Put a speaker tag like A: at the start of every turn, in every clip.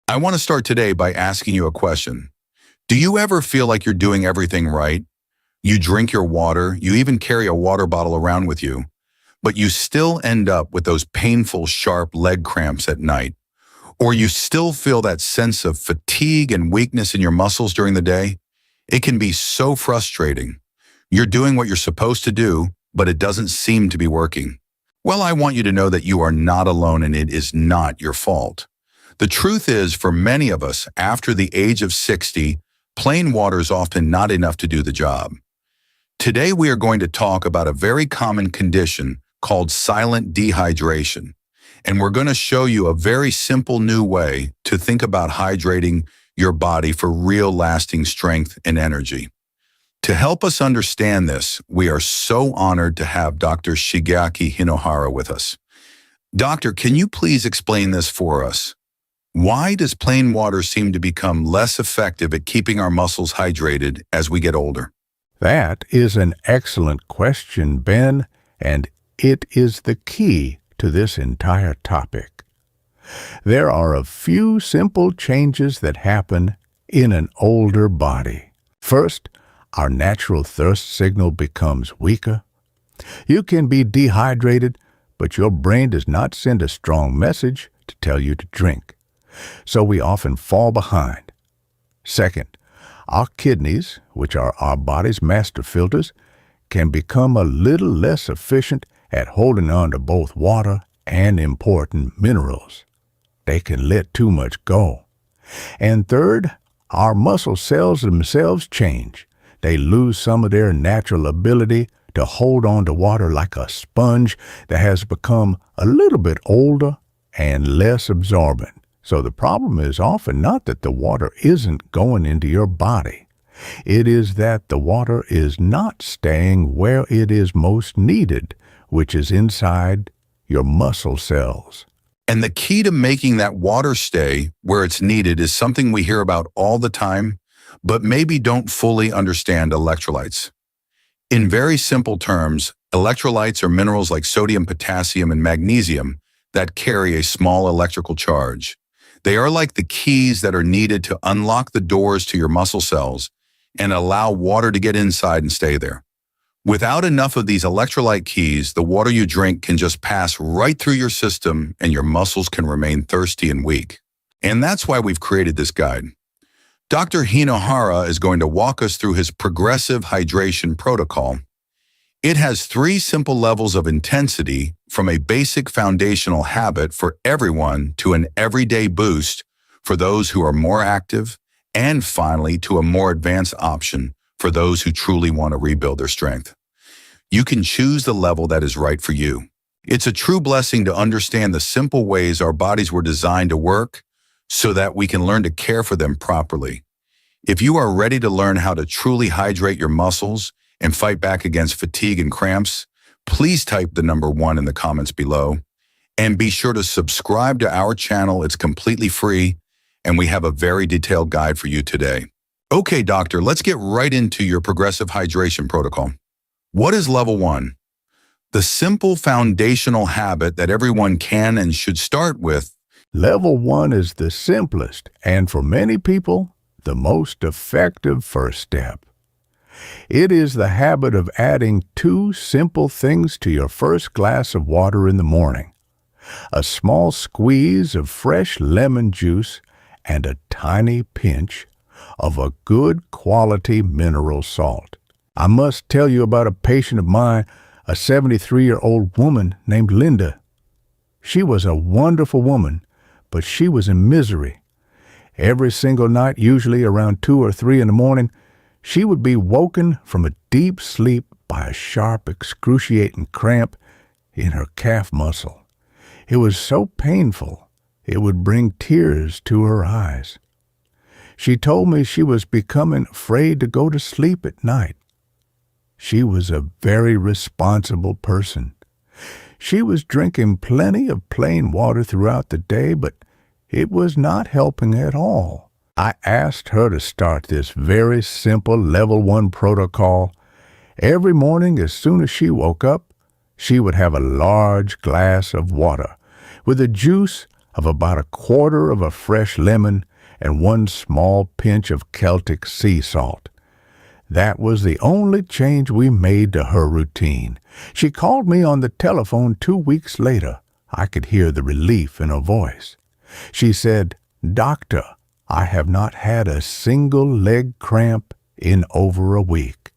A: I want to start today by asking you a question. Do you ever feel like you're doing everything right? You drink your water, you even carry a water bottle around with you, but you still end up with those painful, sharp leg cramps at night. Or you still feel that sense of fatigue and weakness in your muscles during the day? It can be so frustrating. You're doing what you're supposed to do, but it doesn't seem to be working. Well, I want you to know that you are not alone and it is not your fault. The truth is, for many of us, after the age of 60, plain water is often not enough to do the job. Today, we are going to talk about a very common condition called silent dehydration. And we're going to show you a very simple new way to think about hydrating your body for real lasting strength and energy. To help us understand this, we are so honored to have Dr. Shigeaki Hinohara with us. Doctor, can you please explain this for us? Why does plain water seem to become less effective at keeping our muscles hydrated as we get older?
B: That is an excellent question, Ben, and it is the key to this entire topic. There are a few simple changes that happen in an older body. First, our natural thirst signal becomes weaker. You can be dehydrated, but your brain does not send a strong message to tell you to drink. So we often fall behind. Second, our kidneys, which are our body's master filters, can become a little less efficient at holding on to both water and important minerals. They can let too much go. And third, our muscle cells themselves change. They lose some of their natural ability to hold on to water like a sponge that has become a little bit older and less absorbent. So the problem is often not that the water isn't going into your body. It is that the water is not staying where it is most needed, which is inside your muscle cells.
A: And the key to making that water stay where it's needed is something we hear about all the time, but maybe don't fully understand: electrolytes. In very simple terms, electrolytes are minerals like sodium, potassium, and magnesium that carry a small electrical charge. They are like the keys that are needed to unlock the doors to your muscle cells and allow water to get inside and stay there. Without enough of these electrolyte keys, the water you drink can just pass right through your system and your muscles can remain thirsty and weak. And that's why we've created this guide. Dr. Hinohara is going to walk us through his progressive hydration protocol. It has 3 simple levels of intensity, from a basic foundational habit for everyone to an everyday boost for those who are more active, and finally to a more advanced option for those who truly want to rebuild their strength. You can choose the level that is right for you. It's a true blessing to understand the simple ways our bodies were designed to work so that we can learn to care for them properly. If you are ready to learn how to truly hydrate your muscles and fight back against fatigue and cramps, please type the number 1 in the comments below. And be sure to subscribe to our channel. It's completely free, and we have a very detailed guide for you today. Okay, doctor, let's get right into your progressive hydration protocol. What is level 1? The simple foundational habit that everyone can and should start with.
B: Level 1 is the simplest, and for many people, the most effective first step. It is the habit of adding 2 simple things to your first glass of water in the morning: a small squeeze of fresh lemon juice and a tiny pinch of a good quality mineral salt. I must tell you about a patient of mine, a 73-year-old woman named Linda. She was a wonderful woman, but she was in misery. Every single night, usually around 2 or 3 in the morning, she would be woken from a deep sleep by a sharp, excruciating cramp in her calf muscle. It was so painful, it would bring tears to her eyes. She told me she was becoming afraid to go to sleep at night. She was a very responsible person. She was drinking plenty of plain water throughout the day, but it was not helping at all. I asked her to start this very simple level 1 protocol. Every morning, as soon as she woke up, she would have a large glass of water with a juice of about a quarter of a fresh lemon and one small pinch of Celtic sea salt. That was the only change we made to her routine. She called me on the telephone 2 weeks later. I could hear the relief in her voice. She said, "Doctor, I have not had a single leg cramp in over a week.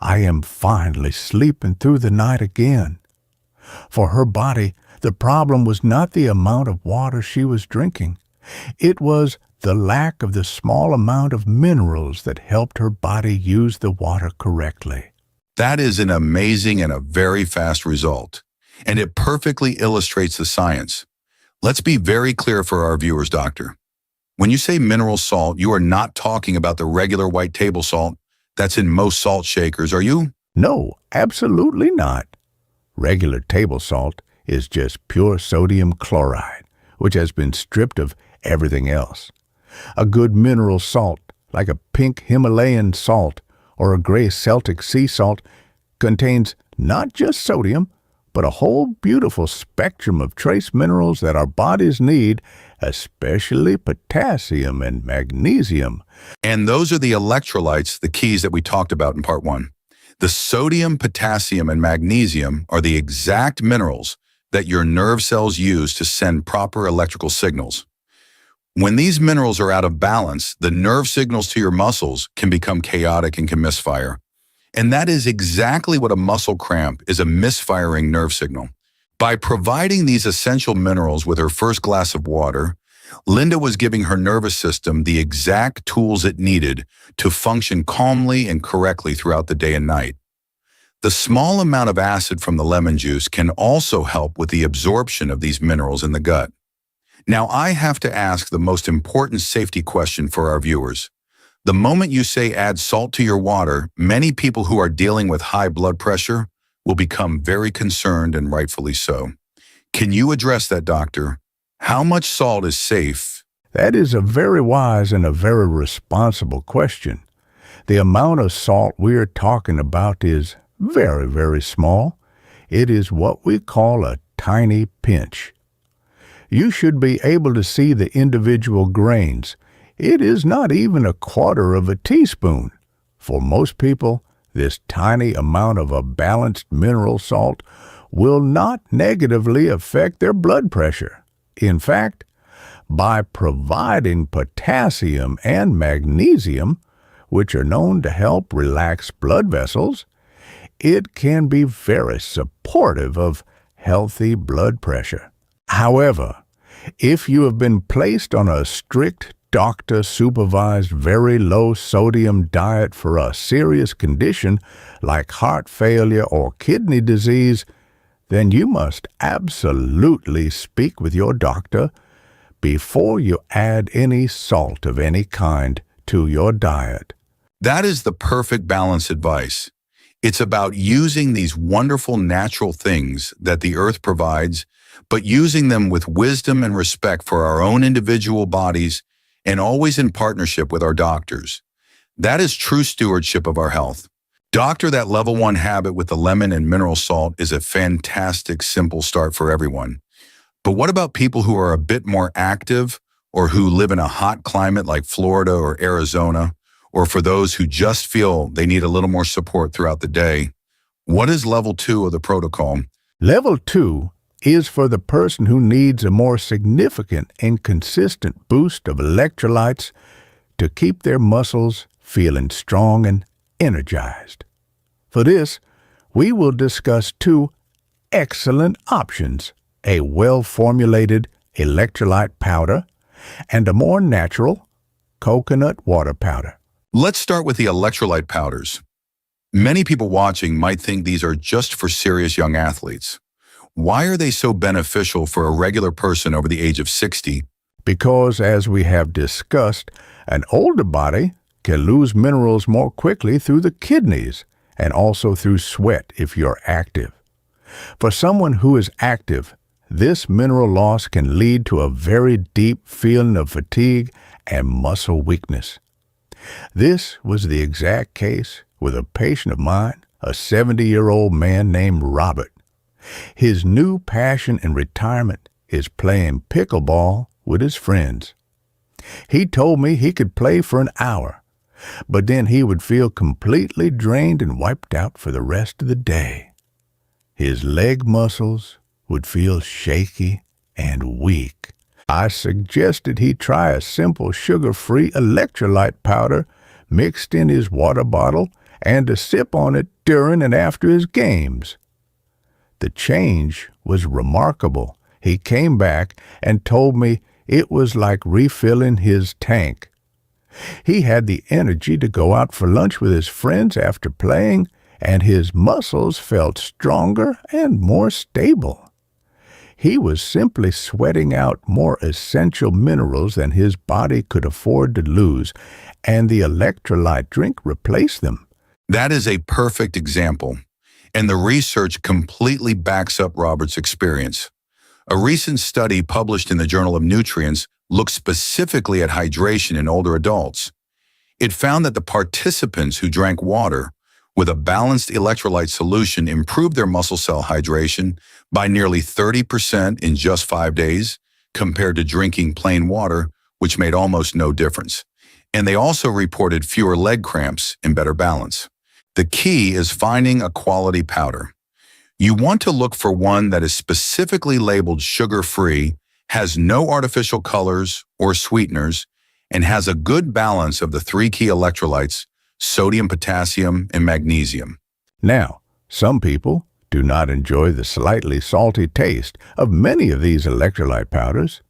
B: I am finally sleeping through the night again." For her body, the problem was not the amount of water she was drinking. It was the lack of the small amount of minerals that helped her body use the water correctly.
A: That is an amazing and a very fast result, and it perfectly illustrates the science. Let's be very clear for our viewers, doctor. When you say mineral salt, you are not talking about the regular white table salt that's in most salt shakers, are you?
B: No, absolutely not. Regular table salt is just pure sodium chloride, which has been stripped of everything else. A good mineral salt, like a pink Himalayan salt or a gray Celtic sea salt, contains not just sodium, but a whole beautiful spectrum of trace minerals that our bodies need, especially potassium and magnesium.
A: And those are the electrolytes, the keys that we talked about in part 1. The sodium, potassium, and magnesium are the exact minerals that your nerve cells use to send proper electrical signals. When these minerals are out of balance, the nerve signals to your muscles can become chaotic and can misfire. And that is exactly what a muscle cramp is, a misfiring nerve signal. By providing these essential minerals with her first glass of water, Linda was giving her nervous system the exact tools it needed to function calmly and correctly throughout the day and night. The small amount of acid from the lemon juice can also help with the absorption of these minerals in the gut. Now, I have to ask the most important safety question for our viewers. The moment you say add salt to your water, many people who are dealing with high blood pressure will become very concerned, and rightfully so. Can you address that, doctor? How much salt is safe?
B: That is a very wise and a very responsible question. The amount of salt we are talking about is very, very small. It is what we call a tiny pinch. You should be able to see the individual grains. It is not even a quarter of a teaspoon. For most people, this tiny amount of a balanced mineral salt will not negatively affect their blood pressure. In fact, by providing potassium and magnesium, which are known to help relax blood vessels, it can be very supportive of healthy blood pressure. However, if you have been placed on a strict doctor-supervised very low-sodium diet for a serious condition like heart failure or kidney disease, then you must absolutely speak with your doctor before you add any salt of any kind to your diet.
A: That is the perfect balance advice. It's about using these wonderful natural things that the earth provides, but using them with wisdom and respect for our own individual bodies and always in partnership with our doctors. That is true stewardship of our health. Doctor, that level 1 habit with the lemon and mineral salt is a fantastic, simple start for everyone. But what about people who are a bit more active or who live in a hot climate like Florida or Arizona, or for those who just feel they need a little more support throughout the day? What is level 2 of the protocol?
B: Level 2 is for the person who needs a more significant and consistent boost of electrolytes to keep their muscles feeling strong and energized. For this, we will discuss 2 excellent options: a well-formulated electrolyte powder and a more natural coconut water powder.
A: Let's start with the electrolyte powders. Many people watching might think these are just for serious young athletes. Why are they so beneficial for a regular person over the age of 60?
B: Because, as we have discussed, an older body can lose minerals more quickly through the kidneys and also through sweat if you're active. For someone who is active, this mineral loss can lead to a very deep feeling of fatigue and muscle weakness. This was the exact case with a patient of mine, a 70-year-old man named Robert. His new passion in retirement is playing pickleball with his friends. He told me he could play for an hour, but then he would feel completely drained and wiped out for the rest of the day. His leg muscles would feel shaky and weak. I suggested he try a simple sugar-free electrolyte powder mixed in his water bottle and to sip on it during and after his games. The change was remarkable. He came back and told me it was like refilling his tank. He had the energy to go out for lunch with his friends after playing, and his muscles felt stronger and more stable. He was simply sweating out more essential minerals than his body could afford to lose, and the electrolyte drink replaced them.
A: That is a perfect example, and the research completely backs up Robert's experience. A recent study published in the Journal of Nutrients looked specifically at hydration in older adults. It found that the participants who drank water with a balanced electrolyte solution improved their muscle cell hydration by nearly 30% in just 5 days, compared to drinking plain water, which made almost no difference. And they also reported fewer leg cramps and better balance. The key is finding a quality powder. You want to look for one that is specifically labeled sugar-free, has no artificial colors or sweeteners, and has a good balance of the 3 key electrolytes: sodium, potassium, and magnesium.
B: Now, some people do not enjoy the slightly salty taste of many of these electrolyte powders.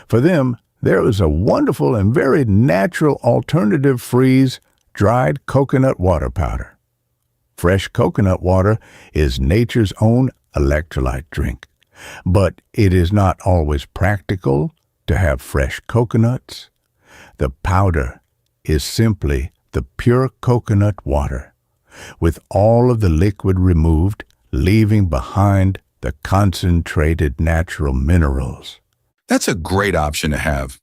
B: For them, there is a wonderful and very natural alternative: freeze-dried coconut water powder. Fresh coconut water is nature's own electrolyte drink, but it is not always practical to have fresh coconuts. The powder is simply the pure coconut water, with all of the liquid removed, leaving behind the concentrated natural minerals.
A: That's a great option to have.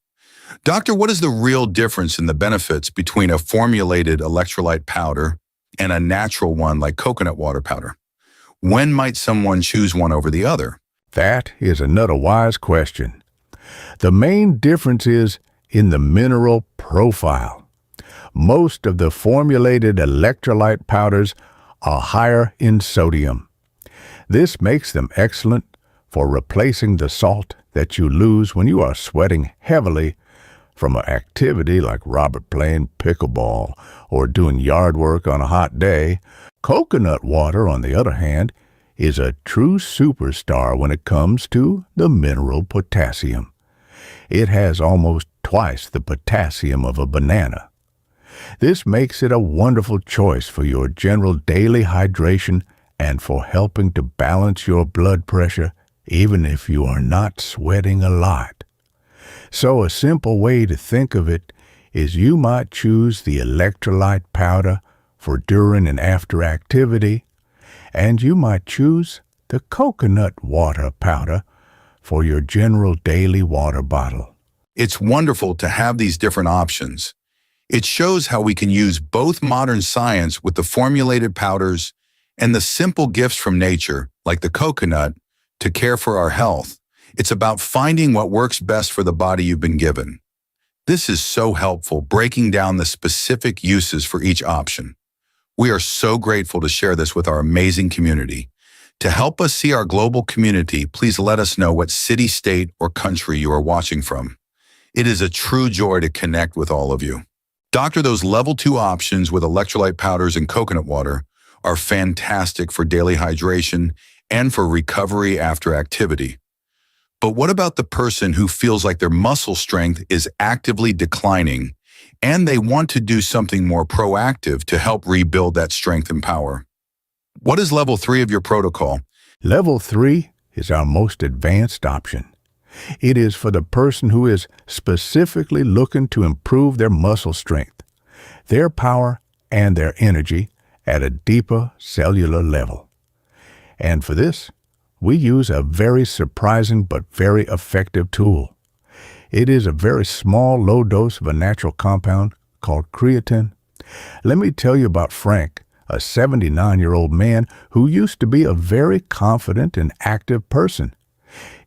A: Doctor, what is the real difference in the benefits between a formulated electrolyte powder and a natural one like coconut water powder? When might someone choose one over the other?
B: That is another wise question. The main difference is in the mineral profile. Most of the formulated electrolyte powders are higher in sodium. This makes them excellent for replacing the salt that you lose when you are sweating heavily from an activity like Robert playing pickleball or doing yard work on a hot day. Coconut water, on the other hand, is a true superstar when it comes to the mineral potassium. It has almost twice the potassium of a banana. This makes it a wonderful choice for your general daily hydration and for helping to balance your blood pressure even if you are not sweating a lot. So a simple way to think of it is you might choose the electrolyte powder for during and after activity, and you might choose the coconut water powder for your general daily water bottle.
A: It's wonderful to have these different options. It shows how we can use both modern science with the formulated powders and the simple gifts from nature, like the coconut, to care for our health. It's about finding what works best for the body you've been given. This is so helpful, breaking down the specific uses for each option. We are so grateful to share this with our amazing community. To help us see our global community, please let us know what city, state, or country you are watching from. It is a true joy to connect with all of you. Doctor, those level 2 options with electrolyte powders and coconut water are fantastic for daily hydration and for recovery after activity. But what about the person who feels like their muscle strength is actively declining and they want to do something more proactive to help rebuild that strength and power? What is level 3 of your protocol?
B: Level 3 is our most advanced option. It is for the person who is specifically looking to improve their muscle strength, their power, and their energy at a deeper cellular level. And for this, we use a very surprising but very effective tool. It is a very small, low dose of a natural compound called creatine. Let me tell you about Frank, a 79-year-old man who used to be a very confident and active person.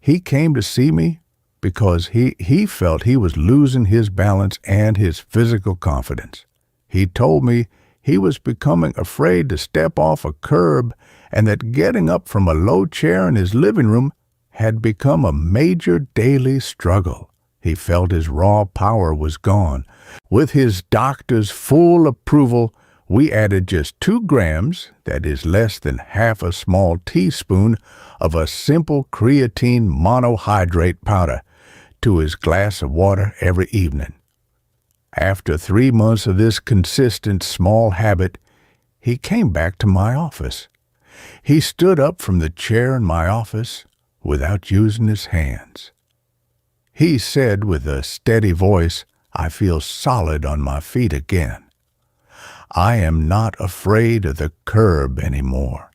B: He came to see me because he felt he was losing his balance and his physical confidence. He told me he was becoming afraid to step off a curb and that getting up from a low chair in his living room had become a major daily struggle. He felt his raw power was gone. With his doctor's full approval, we added just 2 grams, that is less than half a small teaspoon, of a simple creatine monohydrate powder to his glass of water every evening. After 3 months of this consistent small habit, he came back to my office. He stood up from the chair in my office without using his hands. He said with a steady voice, "I feel solid on my feet again. I am not afraid of the curb anymore."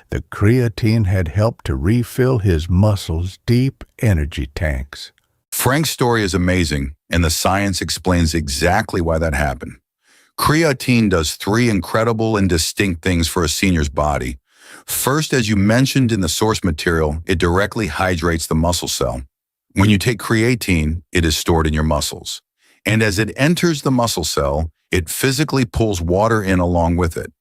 B: The creatine had helped to refill his muscles' deep energy tanks.
A: Frank's story is amazing, and the science explains exactly why that happened. Creatine does 3 incredible and distinct things for a senior's body. First, as you mentioned in the source material, it directly hydrates the muscle cell. When you take creatine, it is stored in your muscles. And as it enters the muscle cell, it physically pulls water in along with it.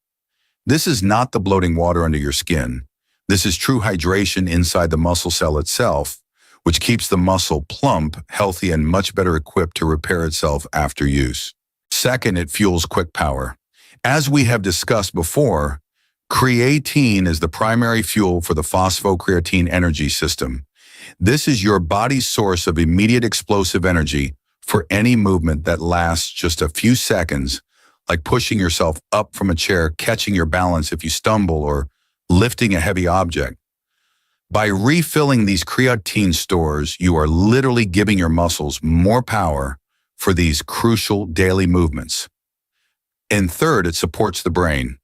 A: This is not the bloating water under your skin. This is true hydration inside the muscle cell itself, which keeps the muscle plump, healthy, and much better equipped to repair itself after use. Second, it fuels quick power. As we have discussed before, creatine is the primary fuel for the phosphocreatine energy system. This is your body's source of immediate explosive energy for any movement that lasts just a few seconds, like pushing yourself up from a chair, catching your balance if you stumble, or lifting a heavy object. By refilling these creatine stores, you are literally giving your muscles more power for these crucial daily movements. And third, it supports the brain.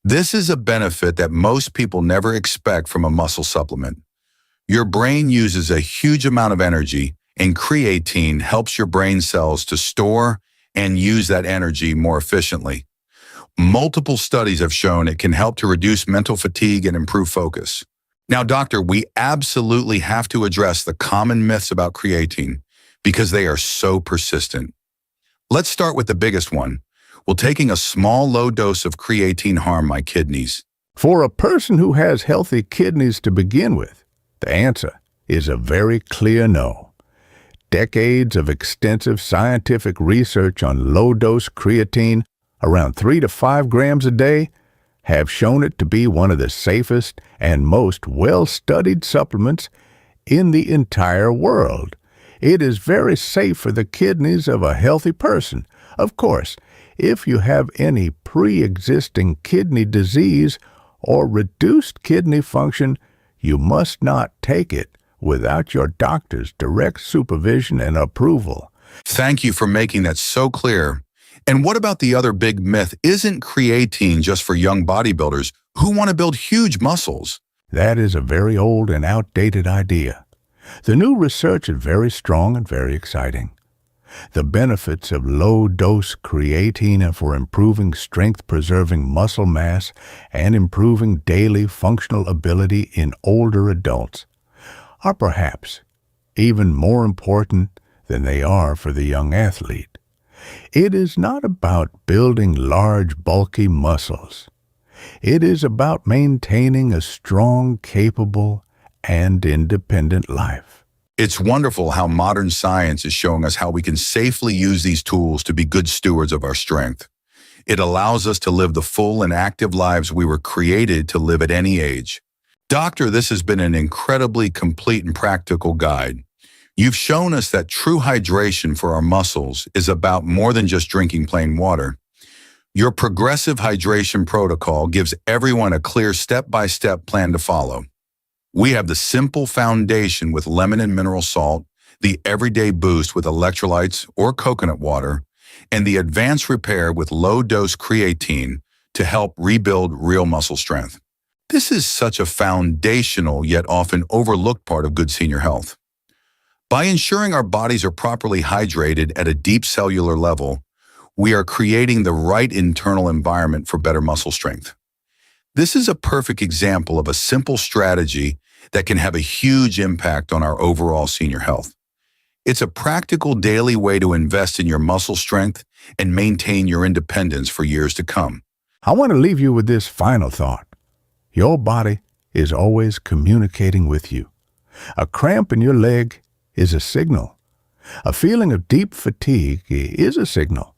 A: This is a benefit that most people never expect from a muscle supplement. Your brain uses a huge amount of energy, and creatine helps your brain cells to store and use that energy more efficiently. Multiple studies have shown it can help to reduce mental fatigue and improve focus. Now, doctor, we absolutely have to address the common myths about creatine because they are so persistent. Let's start with the biggest one. Will taking a small, low dose of creatine harm my kidneys?
B: For a person who has healthy kidneys to begin with, the answer is a very clear no. Decades of extensive scientific research on low-dose creatine, around 3 to 5 grams a day, have shown it to be one of the safest and most well-studied supplements in the entire world. It is very safe for the kidneys of a healthy person. Of course, if you have any pre-existing kidney disease or reduced kidney function, you must not take it without your doctor's direct supervision and approval.
A: Thank you for making that so clear. And what about the other big myth? Isn't creatine just for young bodybuilders who want to build huge muscles?
B: That is a very old and outdated idea. The new research is very strong and very exciting. The benefits of low-dose creatine for improving strength-preserving muscle mass and improving daily functional ability in older adults are perhaps even more important than they are for the young athlete. It is not about building large, bulky muscles. It is about maintaining a strong, capable, and independent life.
A: It's wonderful how modern science is showing us how we can safely use these tools to be good stewards of our strength. It allows us to live the full and active lives we were created to live at any age. Doctor, this has been an incredibly complete and practical guide. You've shown us that true hydration for our muscles is about more than just drinking plain water. Your progressive hydration protocol gives everyone a clear step-by-step plan to follow. We have the simple foundation with lemon and mineral salt, the everyday boost with electrolytes or coconut water, and the advanced repair with low-dose creatine to help rebuild real muscle strength. This is such a foundational yet often overlooked part of good senior health. By ensuring our bodies are properly hydrated at a deep cellular level, we are creating the right internal environment for better muscle strength. This is a perfect example of a simple strategy that can have a huge impact on our overall senior health. It's a practical daily way to invest in your muscle strength and maintain your independence for years to come.
B: I want to leave you with this final thought. Your body is always communicating with you. A cramp in your leg is a signal. A feeling of deep fatigue is a signal.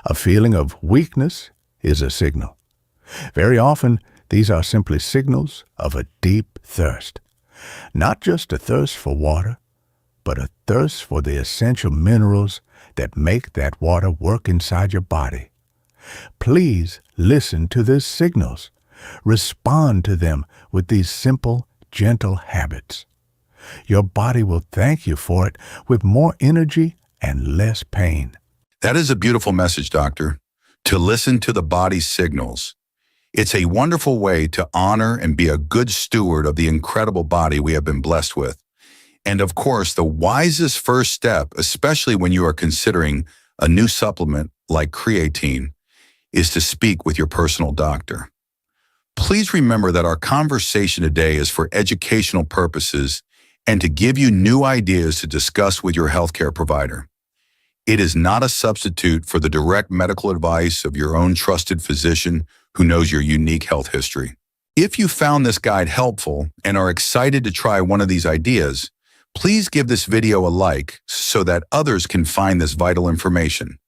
B: A feeling of weakness is a signal. Very often, these are simply signals of a deep thirst. Not just a thirst for water, but a thirst for the essential minerals that make that water work inside your body. Please listen to these signals. Respond to them with these simple, gentle habits. Your body will thank you for it with more energy and less pain.
A: That is a beautiful message, Doctor. To listen to the body's signals. It's a wonderful way to honor and be a good steward of the incredible body we have been blessed with. And of course, the wisest first step, especially when you are considering a new supplement like creatine, is to speak with your personal doctor. Please remember that our conversation today is for educational purposes and to give you new ideas to discuss with your healthcare provider. It is not a substitute for the direct medical advice of your own trusted physician who knows your unique health history. If you found this guide helpful and are excited to try one of these ideas, please give this video a like so that others can find this vital information.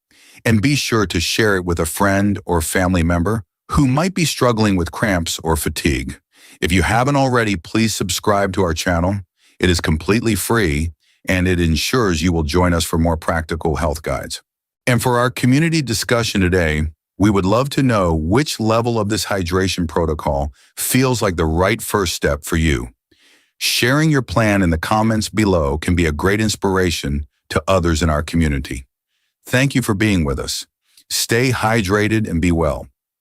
A: And be sure to share it with a friend or family member who might be struggling with cramps or fatigue. If you haven't already, please subscribe to our channel. It is completely free, and it ensures you will join us for more practical health guides. And for our community discussion today, we would love to know which level of this hydration protocol feels like the right first step for you. Sharing your plan in the comments below can be a great inspiration to others in our community. Thank you for being with us. Stay hydrated and be well.